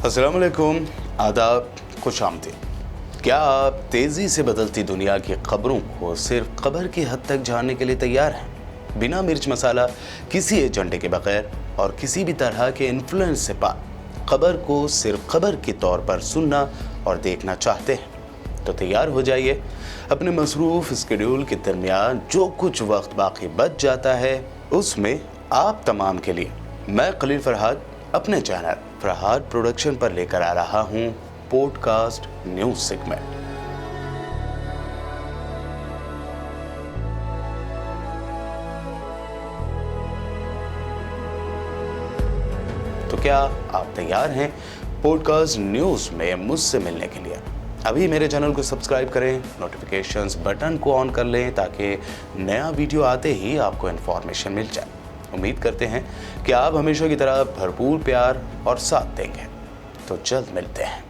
अस्सलाम वालेकुम, आदाब, खुशामदीद। क्या आप तेज़ी से बदलती दुनिया की खबरों को सिर्फ खबर की हद तक जानने के लिए तैयार हैं, बिना मिर्च मसाला, किसी एजेंडे के बगैर और किसी भी तरह के इन्फ्लुएंस से पार खबर को सिर्फ खबर के तौर पर सुनना और देखना चाहते हैं? तो तैयार हो जाइए। अपने मसरूफ़ स्केड्यूल के दरमियान जो कुछ वक्त बाकी बच जाता है, उसमें आप तमाम के लिए मैं खलील फरहाद अपने चैनल फरहाद प्रोडक्शन पर लेकर आ रहा हूं पॉडकास्ट न्यूज़ सेगमेंट। तो क्या आप तैयार हैं पॉडकास्ट न्यूज़ में मुझसे मिलने के लिए? अभी मेरे चैनल को सब्सक्राइब करें, नोटिफिकेशंस बटन को ऑन कर लें ताकि नया वीडियो आते ही आपको इन्फॉर्मेशन मिल जाए। उम्मीद करते हैं कि आप हमेशा की तरह भरपूर प्यार और साथ देंगे। तो जल्द मिलते हैं।